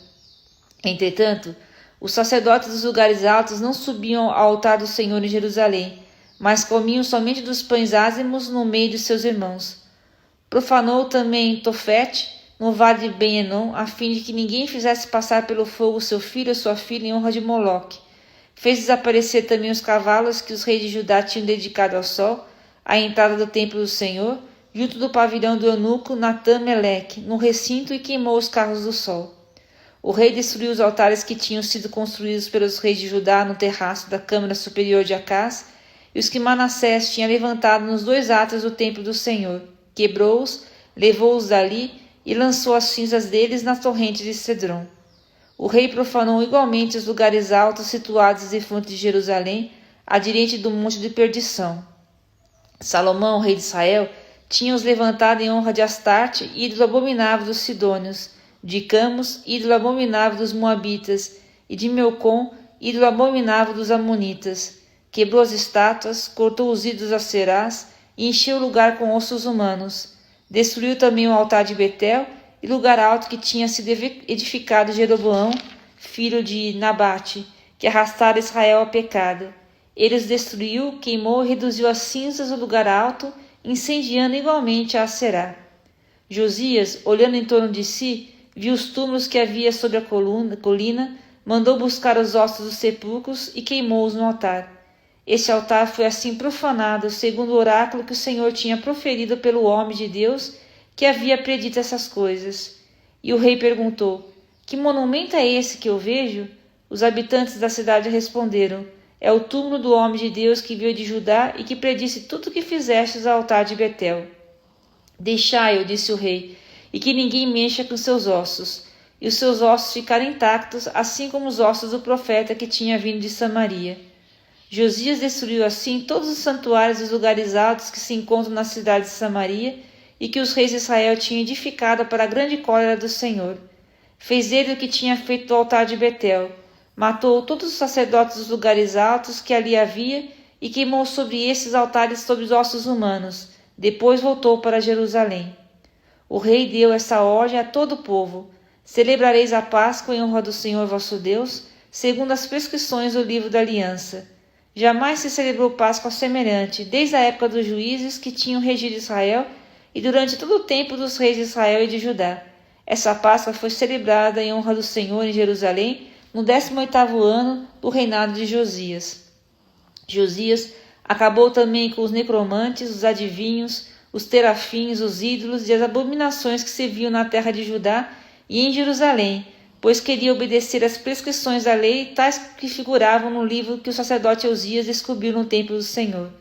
Entretanto, os sacerdotes dos lugares altos não subiam ao altar do Senhor em Jerusalém, mas comiam somente dos pães ázimos no meio de seus irmãos. Profanou também Tofete, no vale de Ben-Enon, a fim de que ninguém fizesse passar pelo fogo seu filho ou sua filha em honra de Moloque. Fez desaparecer também os cavalos que os reis de Judá tinham dedicado ao sol, à entrada do templo do Senhor, junto do pavilhão do eunuco Natã-Meleque, no recinto, e queimou os carros do sol. O rei destruiu os altares que tinham sido construídos pelos reis de Judá no terraço da câmara superior de Acás, e os que Manassés tinha levantado nos 2 átrios do templo do Senhor. Quebrou-os, levou-os dali e lançou as cinzas deles na torrente de Cedron. O rei profanou igualmente os lugares altos situados em frente de Jerusalém, adirente do monte de perdição. Salomão, rei de Israel, tinha-os levantado em honra de Astarte, ídolo abominável dos sidônios, de Camus, ídolo abominável dos moabitas, e de Melcom, ídolo abominável dos amonitas. Quebrou as estátuas, cortou os ídolos a Serás e encheu o lugar com ossos humanos. Destruiu também o altar de Betel e lugar alto que tinha sido edificado Jeroboão, filho de Nabate, que arrastara Israel a pecado. Ele os destruiu, queimou e reduziu às cinzas o lugar alto, incendiando igualmente a Aserá. Josias, olhando em torno de si, viu os túmulos que havia sobre a colina, mandou buscar os ossos dos sepulcros e queimou-os no altar. Este altar foi assim profanado, segundo o oráculo que o Senhor tinha proferido pelo homem de Deus, que havia predito essas coisas. E o rei perguntou: que monumento é esse que eu vejo? Os habitantes da cidade responderam: é o túmulo do homem de Deus que veio de Judá e que predisse tudo o que fizestes ao altar de Betel. Deixai-o, disse o rei, e que ninguém mexa com seus ossos. E os seus ossos ficaram intactos, assim como os ossos do profeta que tinha vindo de Samaria. Josias destruiu assim todos os santuários dos lugares altos que se encontram na cidade de Samaria e que os reis de Israel tinham edificado para a grande cólera do Senhor. Fez ele o que tinha feito do altar de Betel. Matou todos os sacerdotes dos lugares altos que ali havia e queimou sobre esses altares sobre os ossos humanos. Depois voltou para Jerusalém. O rei deu essa ordem a todo o povo: celebrareis a Páscoa em honra do Senhor vosso Deus, segundo as prescrições do livro da aliança. Jamais se celebrou Páscoa semelhante, desde a época dos juízes que tinham regido Israel e durante todo o tempo dos reis de Israel e de Judá. Essa Páscoa foi celebrada em honra do Senhor em Jerusalém no 18º ano do reinado de Josias. Josias acabou também com os necromantes, os adivinhos, os terafins, os ídolos e as abominações que se viam na terra de Judá e em Jerusalém, pois queria obedecer às prescrições da lei, tais que figuravam no livro que o sacerdote Uzias descobriu no templo do Senhor.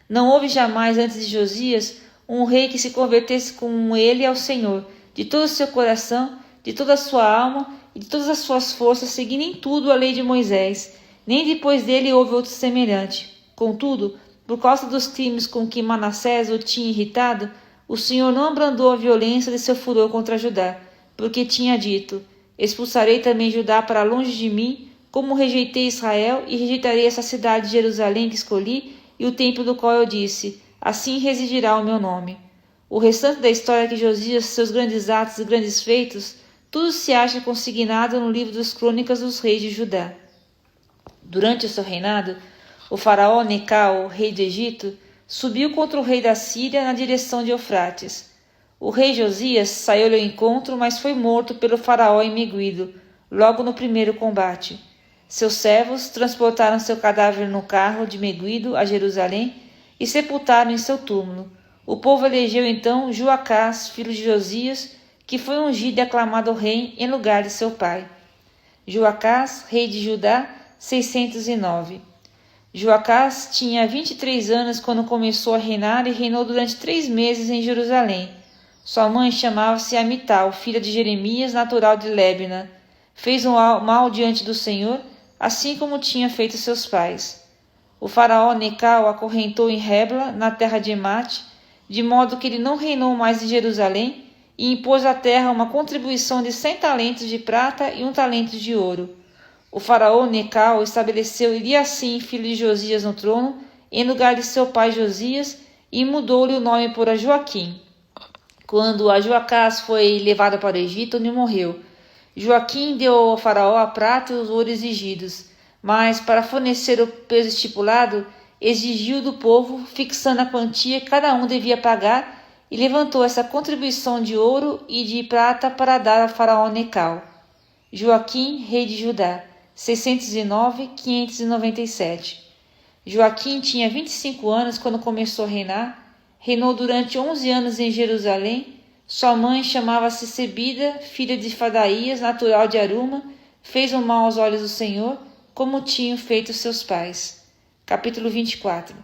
Não houve jamais antes de Josias um rei que se convertesse como ele ao Senhor, de todo o seu coração, de toda a sua alma e de todas as suas forças, seguindo em tudo a lei de Moisés. Nem depois dele houve outro semelhante. Contudo, por causa dos crimes com que Manassés o tinha irritado, o Senhor não abrandou a violência de seu furor contra Judá, porque tinha dito: expulsarei também Judá para longe de mim, como rejeitei Israel, e rejeitarei essa cidade de Jerusalém que escolhi, e o templo do qual eu disse: assim residirá o meu nome. O restante da história de Josias, seus grandes atos e grandes feitos, tudo se acha consignado no livro das crônicas dos reis de Judá. Durante o seu reinado, o faraó Necau, rei do Egito, subiu contra o rei da Síria na direção de Eufrates. O rei Josias saiu ao encontro, mas foi morto pelo faraó em Meguido, logo no primeiro combate. Seus servos transportaram seu cadáver no carro de Meguido a Jerusalém e sepultaram em seu túmulo. O povo elegeu então Joacás, filho de Josias, que foi ungido e aclamado rei em lugar de seu pai. Joacás, rei de Judá, 609. Joacás tinha 23 anos quando começou a reinar e reinou durante 3 meses em Jerusalém. Sua mãe chamava-se Amital, filha de Jeremias, natural de Lébna. Fez um mal diante do Senhor, assim como tinha feito seus pais. O faraó Necau acorrentou em Rebla, na terra de Emate, de modo que ele não reinou mais em Jerusalém, e impôs à terra uma contribuição de 100 talentos de prata e 1 talento de ouro. O faraó Necau estabeleceu Eliacim, filho de Josias, no trono, em lugar de seu pai Josias, e mudou-lhe o nome por Joaquim. Quando a Joacás foi levado para o Egito, onde morreu, Joaquim deu ao faraó a prata e os ouro exigidos, mas, para fornecer o peso estipulado, exigiu do povo, fixando a quantia que cada um devia pagar, e levantou essa contribuição de ouro e de prata para dar ao faraó Necal. Joaquim, rei de Judá, 609-597. Joaquim tinha 25 anos quando começou a reinar. Reinou durante 11 anos em Jerusalém. Sua mãe chamava-se Sebida, filha de Fadaías, natural de Aruma. Fez o mal aos olhos do Senhor, como tinham feito seus pais. Capítulo 24.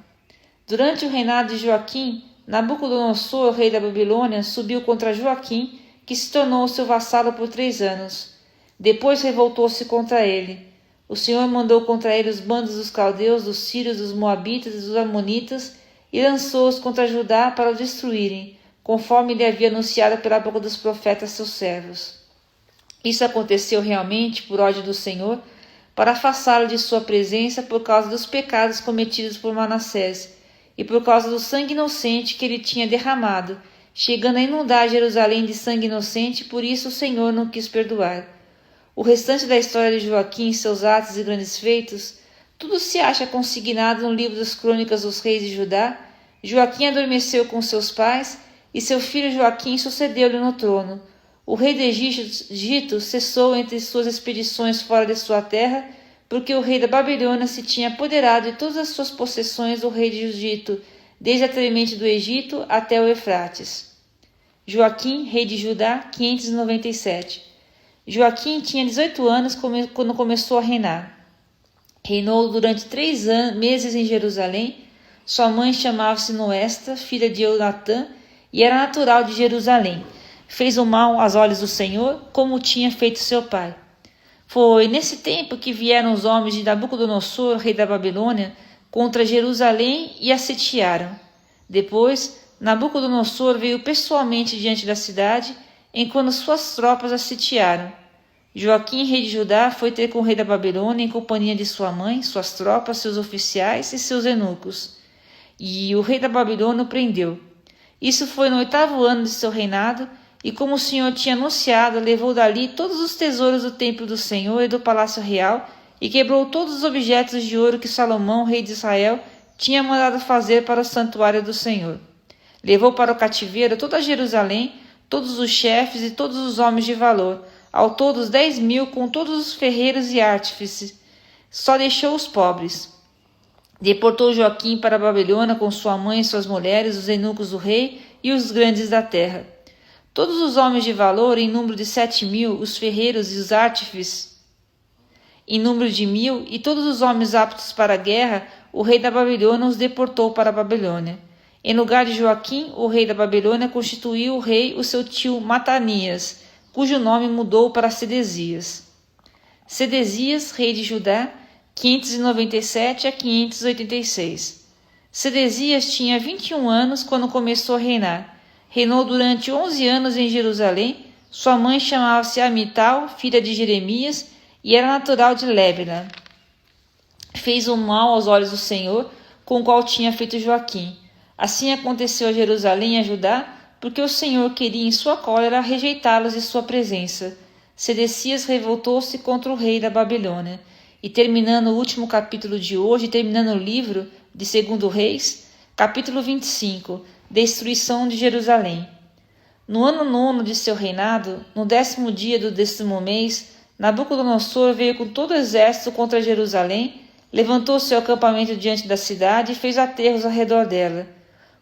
Durante o reinado de Joaquim, Nabucodonosor, rei da Babilônia, subiu contra Joaquim, que se tornou seu vassalo por 3 anos. Depois revoltou-se contra ele. O Senhor mandou contra ele os bandos dos caldeus, dos sírios, dos moabitas e dos amonitas, e lançou-os contra Judá para o destruírem, conforme lhe havia anunciado pela boca dos profetas seus servos. Isso aconteceu realmente por ordem do Senhor, para afastá-lo de sua presença por causa dos pecados cometidos por Manassés, e por causa do sangue inocente que ele tinha derramado, chegando a inundar Jerusalém de sangue inocente, por isso o Senhor não quis perdoar. O restante da história de Joaquim, seus atos e grandes feitos, tudo se acha consignado no livro das crônicas dos reis de Judá. Joaquim adormeceu com seus pais, e seu filho Joaquim sucedeu-lhe no trono. O rei do Egito cessou entre suas expedições fora de sua terra, porque o rei da Babilônia se tinha apoderado de todas as suas possessões do rei do Egito, desde a tremente do Egito até o Eufrates. Joaquim, rei de Judá, 597. Joaquim tinha 18 anos quando começou a reinar. Reinou durante 3 meses em Jerusalém. Sua mãe chamava-se Noesta, filha de Eunatã, e era natural de Jerusalém. Fez o mal aos olhos do Senhor, como tinha feito seu pai. Foi nesse tempo que vieram os homens de Nabucodonosor, rei da Babilônia, contra Jerusalém e a sitiaram. Depois, Nabucodonosor veio pessoalmente diante da cidade, enquanto suas tropas a sitiaram. Joaquim, rei de Judá, foi ter com o rei da Babilônia em companhia de sua mãe, suas tropas, seus oficiais e seus eunucos. E o rei da Babilônia o prendeu. Isso foi no 8º ano de seu reinado, e como o Senhor tinha anunciado, levou dali todos os tesouros do templo do Senhor e do palácio real, e quebrou todos os objetos de ouro que Salomão, rei de Israel, tinha mandado fazer para o santuário do Senhor. Levou para o cativeiro toda Jerusalém, todos os chefes e todos os homens de valor, ao todo 10.000, com todos os ferreiros e artífices. Só deixou os pobres. Deportou Joaquim para a Babilônia com sua mãe e suas mulheres, os eunucos do rei e os grandes da terra. Todos os homens de valor, em número de 7.000, os ferreiros e os artífices, em número de 1.000, e todos os homens aptos para a guerra, o rei da Babilônia os deportou para a Babilônia. Em lugar de Joaquim, o rei da Babilônia constituiu o rei o seu tio Matanias, cujo nome mudou para Sedesias. Sedesias, rei de Judá, 597 a 586. Sedesias tinha 21 anos quando começou a reinar. Reinou durante 11 anos em Jerusalém. Sua mãe chamava-se Amital, filha de Jeremias, e era natural de Lébena. Fez o mal aos olhos do Senhor, com o qual tinha feito Joaquim. Assim aconteceu a Jerusalém e a Judá, porque o Senhor queria em sua cólera rejeitá-los de sua presença. Sedecias revoltou-se contra o rei da Babilônia. E terminando o último capítulo de hoje, terminando o livro de 2 Reis, capítulo 25, destruição de Jerusalém. No ano 9 de seu reinado, no 10º dia do 10º mês, Nabucodonosor veio com todo o exército contra Jerusalém, levantou seu acampamento diante da cidade e fez aterros ao redor dela.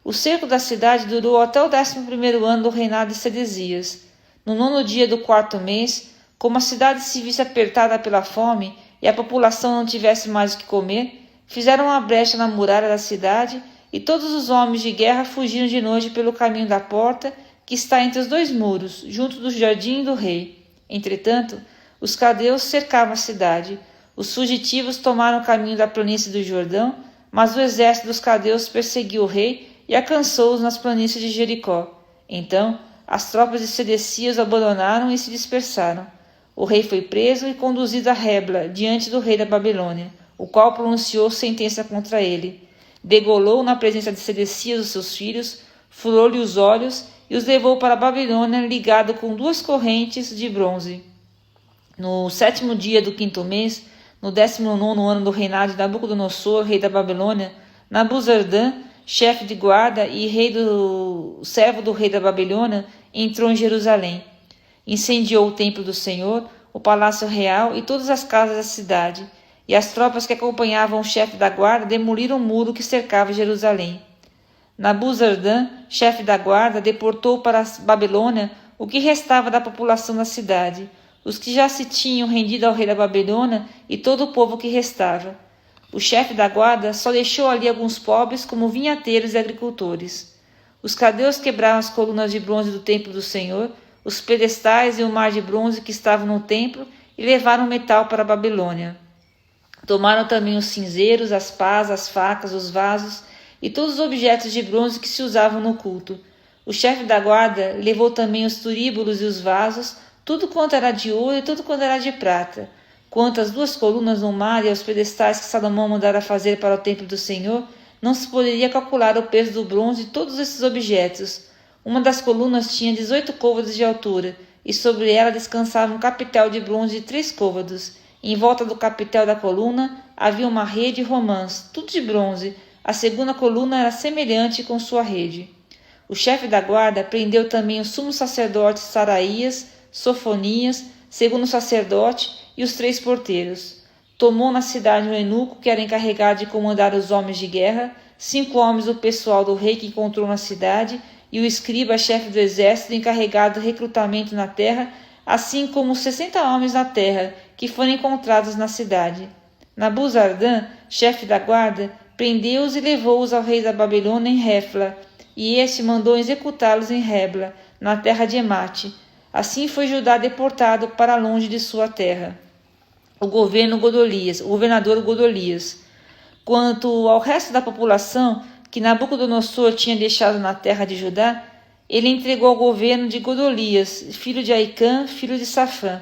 O cerco da cidade durou até o 11º ano do reinado de Sedesias. No 9º dia do 4º mês, como a cidade se visse apertada pela fome e a população não tivesse mais o que comer, fizeram uma brecha na muralha da cidade, e todos os homens de guerra fugiram de noite pelo caminho da porta, que está entre os 2 muros, junto do jardim do rei. Entretanto, os caldeus cercavam a cidade. Os fugitivos tomaram o caminho da planície do Jordão, mas o exército dos caldeus perseguiu o rei e alcançou-os nas planícies de Jericó. Então, as tropas de Sedecias o abandonaram e se dispersaram. O rei foi preso e conduzido a Rebla, diante do rei da Babilônia, o qual pronunciou sentença contra ele. Degolou na presença de Sedecias os seus filhos, furou-lhe os olhos e os levou para a Babilônia ligado com 2 correntes de bronze. No 7º dia do 5º mês, no 19º ano do reinado de Nabucodonosor, rei da Babilônia, Nabuzardã, chefe de guarda e servo do rei da Babilônia, entrou em Jerusalém. Incendiou o templo do Senhor, o palácio real e todas as casas da cidade, e as tropas que acompanhavam o chefe da guarda demoliram o muro que cercava Jerusalém. Nabuzaradan, chefe da guarda, deportou para a Babilônia o que restava da população da cidade, os que já se tinham rendido ao rei da Babilônia e todo o povo que restava. O chefe da guarda só deixou ali alguns pobres como vinhateiros e agricultores. Os caldeus quebraram as colunas de bronze do templo do Senhor, os pedestais e o mar de bronze que estavam no templo, e levaram o metal para a Babilônia. Tomaram também os cinzeiros, as pás, as facas, os vasos e todos os objetos de bronze que se usavam no culto. O chefe da guarda levou também os turíbulos e os vasos, tudo quanto era de ouro e tudo quanto era de prata. Quanto às 2 colunas no mar e aos pedestais que Salomão mandara fazer para o templo do Senhor, não se poderia calcular o peso do bronze de todos esses objetos. Uma das colunas tinha 18 côvados de altura, e sobre ela descansava um capitel de bronze de 3 côvados. Em volta do capitel da coluna havia uma rede e romãs, tudo de bronze. A segunda coluna era semelhante com sua rede. O chefe da guarda prendeu também o sumo sacerdote Saraías, Sofonias, segundo sacerdote, e os 3 porteiros. Tomou na cidade um eunuco que era encarregado de comandar os homens de guerra, 5 homens do pessoal do rei que encontrou na cidade, e o escriba, chefe do exército, encarregado do recrutamento na terra, assim como 60 homens na terra, que foram encontrados na cidade. Nabuzaradan, chefe da guarda, prendeu-os e levou-os ao rei da Babilônia em Réfla, e este mandou executá-los em Rebla, na terra de Emate. Assim foi Judá deportado para longe de sua terra. O governador Godolias. Quanto ao resto da população que Nabucodonosor tinha deixado na terra de Judá, ele entregou ao governo de Godolias, filho de Aicã, filho de Safã.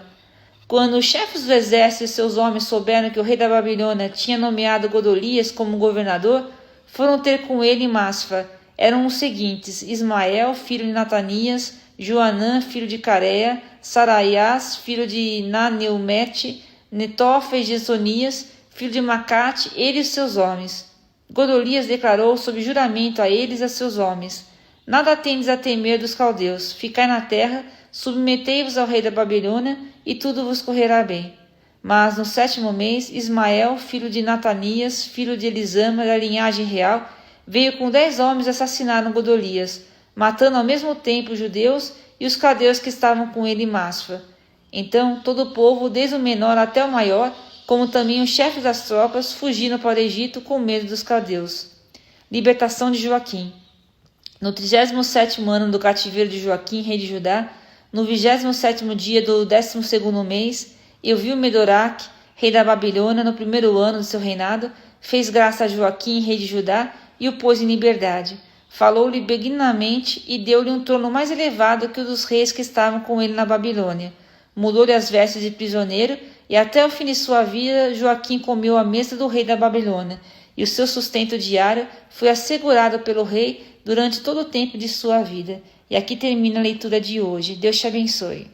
Quando os chefes do exército e seus homens souberam que o rei da Babilônia tinha nomeado Godolias como governador, foram ter com ele em Masfa. Eram os seguintes: Ismael, filho de Natanias, Joanã, filho de Careia, Saraias, filho de Naneumete, Netofa e Gesonias, filho de Macate, ele e seus homens. Godolias declarou sob juramento a eles e a seus homens: Nada tendes a temer dos caldeus, ficai na terra, submetei-vos ao rei da Babilônia, e tudo vos correrá bem. Mas no 7º mês, Ismael, filho de Natanias, filho de Elisama, da linhagem real, veio com 10 homens e assassinaram Godolias, matando ao mesmo tempo os judeus e os caldeus que estavam com ele em Masfa. Então todo o povo, desde o menor até o maior, como também os chefes das tropas, fugiram para o Egito com medo dos caldeus. Libertação de Joaquim. No 37º ano do cativeiro de Joaquim, rei de Judá, no 27º dia do 12º mês, eu vi o Medoraque, rei da Babilônia, no 1º ano do seu reinado, fez graça a Joaquim, rei de Judá, e o pôs em liberdade. Falou-lhe benignamente e deu-lhe um trono mais elevado que o dos reis que estavam com ele na Babilônia. Mudou-lhe as vestes de prisioneiro, e até o fim de sua vida Joaquim comeu à mesa do rei da Babilônia, e o seu sustento diário foi assegurado pelo rei durante todo o tempo de sua vida. E aqui termina a leitura de hoje. Deus te abençoe.